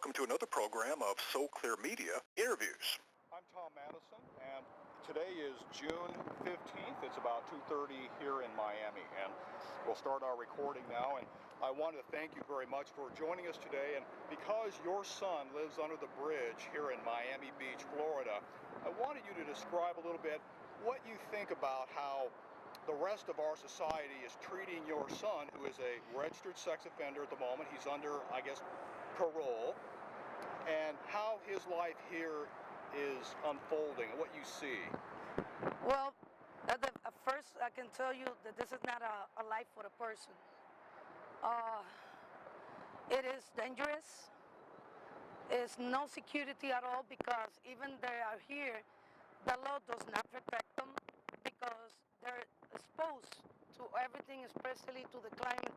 welcome to another program of SOclear Media Interviews. I'm Tom Madison, and today is June 15th. It's about 2:30 here in Miami, and we'll start our recording now. And I wanted to thank you very much for joining us today. And because your son lives under the bridge here in Miami Beach, Florida, I wanted you to describe a little bit what you think about how the rest of our society is treating your son, who is a registered sex offender at the moment. He's under, I guess, parole, and how his life here is unfolding and what you see. Well, at first I can tell you that this is not a life for the person. It is dangerous. It's no security at all, because even they are here, the law does not protect them, because they're exposed to everything, especially to the climate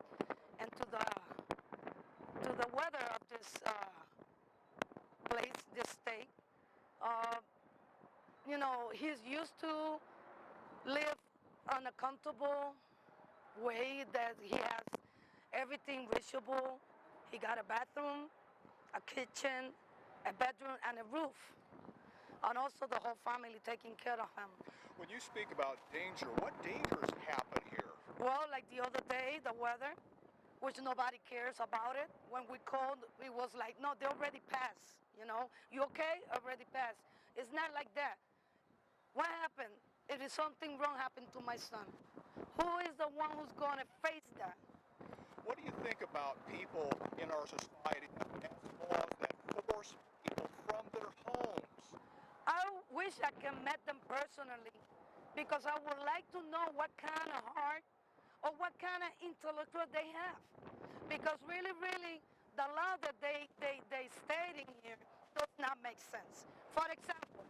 and to the weather of this place, this state. You know, he's used to live on a comfortable way, that he has everything reachable. He got a bathroom, a kitchen, a bedroom, and a roof. And also the whole family taking care of him. When you speak about danger, what dangers happen here? Well, like the other day, the weather, which nobody cares about it. When we called, it was like, no, they already passed, you know. You okay? Already passed. It's not like that. What happened? If something wrong happened to my son, who is the one who's going to face that? What do you think about people in our society that have laws that force people from their homes? I wish I could meet them personally, because I would like to know what kind of heart or what kind of intellectual they have. Because really, the law that they stating here does not make sense. For example,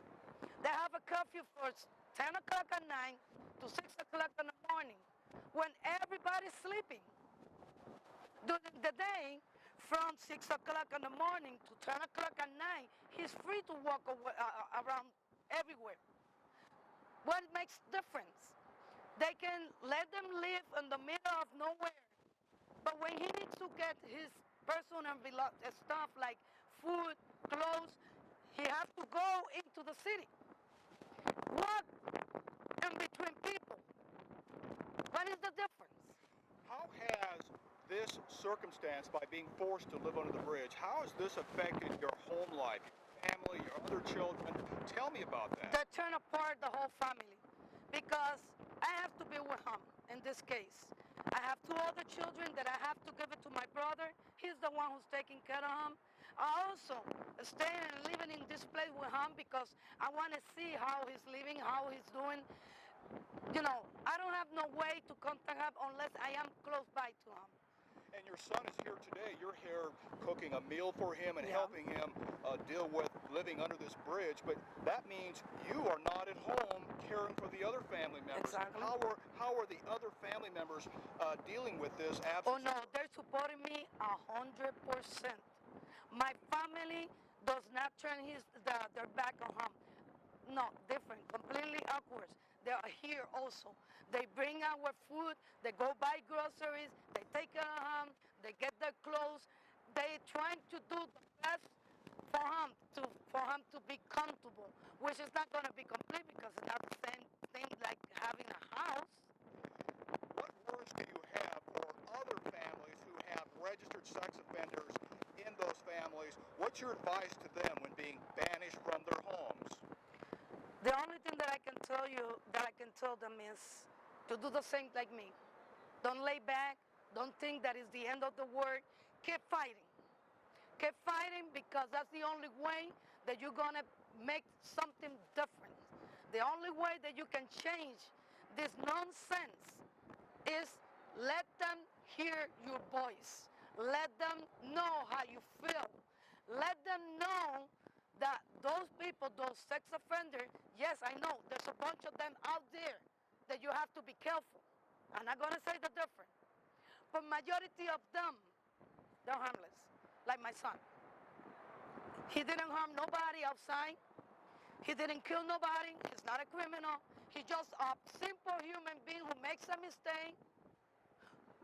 they have a curfew for 10 o'clock at night to 6 o'clock in the morning, when everybody's sleeping. During the day, from 6 o'clock in the morning to 10 o'clock at night, he's free to walk around everywhere. What makes difference? They can let them live in the middle of nowhere, but when he needs to get his personal stuff like food, clothes, he has to go into the city. Walk in between people. What is the difference? How has this circumstance, by being forced to live under the bridge, how has this affected your home life, your family, your other children? Tell me about that. They turn apart the whole family, because I have to be with him in this case. I have two other children that I have to give it to my brother. He's the one who's taking care of him. I also stay and living in this place with him because I want to see how he's living, how he's doing. You know, I don't have no way to contact him unless I am close by to him. And your son is here today. You're here cooking a meal for him and helping him deal with living under this bridge. But that means you are not at home caring for the other family members. Exactly. How are the other family members dealing with this absence? Oh no, they're supporting me 100%. My family does not turn their back on him. No, different, completely awkward. They are here also. They bring our food, they go buy groceries, they take care of him, they get their clothes. They trying to do the best for him to be comfortable, which is not going to be complete, because it's not the same thing like having a house. What words do you have for other families who have registered sex offenders in those families? What's your advice to them when being banished from their homes? The only thing that I can tell you, that I can tell them, is to do the same like me. Don't lay back. Don't think that is the end of the world. Keep fighting. Keep fighting, because that's the only way that you're going to make something different. The only way that you can change this nonsense is let them hear your voice. Let them know how you feel. Let them know that those people, those sex offenders, yes, I know, there's a bunch of them out there that you have to be careful. I'm not going to say the difference. But majority of them, they're harmless, like my son. He didn't harm nobody outside. He didn't kill nobody. He's not a criminal. He's just a simple human being who makes a mistake.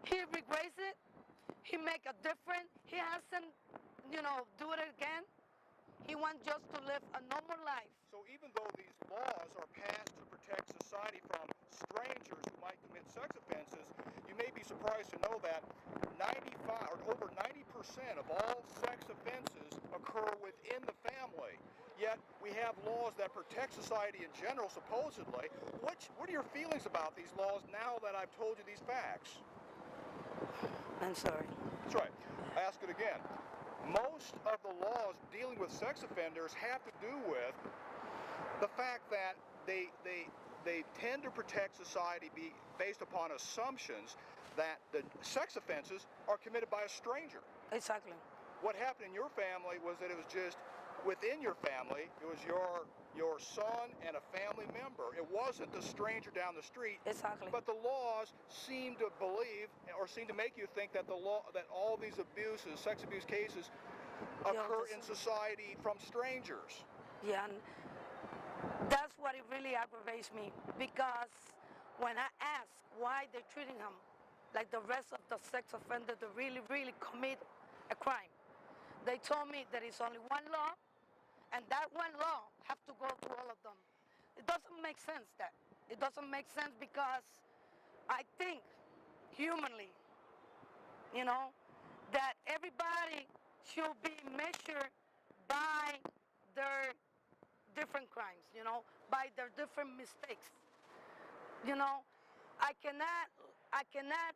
He regrets it. He make a difference. He hasn't do it again. He wants just to live a normal life. So even though these laws are passed to protect society from strangers who might commit sex offenses, you may be surprised to know that 95 or over 90% of all sex offenses occur within the family. Yet we have laws that protect society in general, supposedly. What are your feelings about these laws now that I've told you these facts? I'm sorry. That's right. I ask it again. Most of the laws dealing with sex offenders have to do with the fact that they tend to protect society based upon assumptions that the sex offenses are committed by a stranger. Exactly. What happened in your family was that it was just within your family. It was your son and a family member. It wasn't the stranger down the street. Exactly. But the laws seem to believe, or seem to make you think that that all these abuses, sex abuse cases, occur in society from strangers. Yeah, and that's what it really aggravates me, because when I ask why they're treating him like the rest of the sex offenders that really, really commit a crime, they told me that it's only one law, and that one law have to go to all of them. It doesn't make sense that. It doesn't make sense because I think humanly, that everybody should be measured by their different crimes, by their different mistakes. I cannot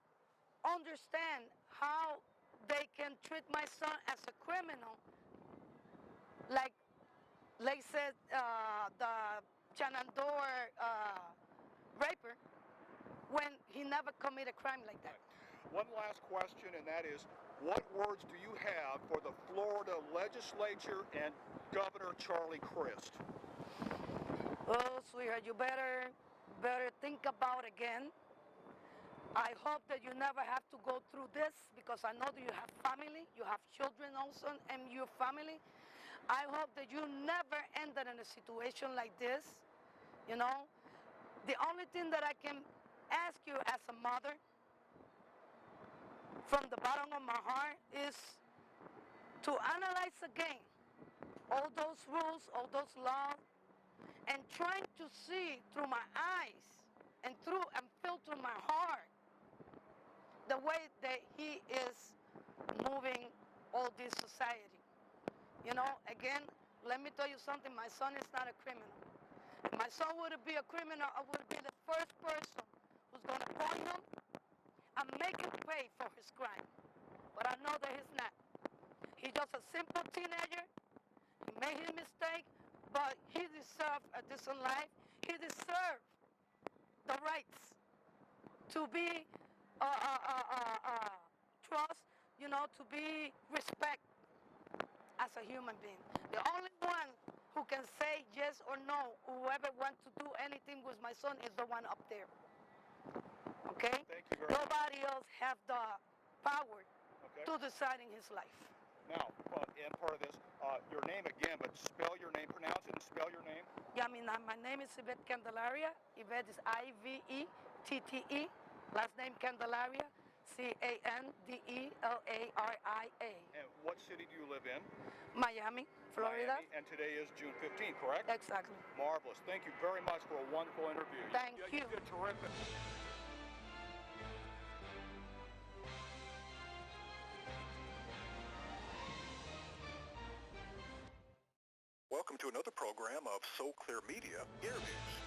understand how they can treat my son as a criminal, like said the Candelaria raper, when he never committed a crime like that. One last question, and that is, what words do you have for the Florida legislature and Governor Charlie Crist? Oh, sweetheart, you better think about again. I hope that you never have to go through this, because I know that you have family, you have children also, and your family. I hope that you never ended in a situation like this. The only thing that I can ask you as a mother from the bottom of my heart is to analyze again all those rules, all those laws, and trying to see through my eyes and feel through my heart the way that he is moving all this society. Again, let me tell you something, my son is not a criminal. If my son would be a criminal, I would be the first person who's going to point him and make him pay for his crime. But I know that he's not. He's just a simple teenager. He made his mistake, but he deserves a decent life. He deserves the rights to be trust, to be respect as a human being. The only one who can say yes or no, whoever wants to do anything with my son, is the one up there. Okay? Thank you very much. Nobody else have the power to decide in his life. Now, and part of this, your name again, but spell your name, pronounce it and spell your name. Yeah, my name is Ivette Candelaria. Ivette is Ivette. Last name Candelaria, Candelaria. And what city do you live in? Miami, Florida. Miami, and today is June 15th, correct? Exactly. Marvelous. Thank you very much for a wonderful interview. Thank you. You did terrific. Welcome to another program of SOclear Media Interviews.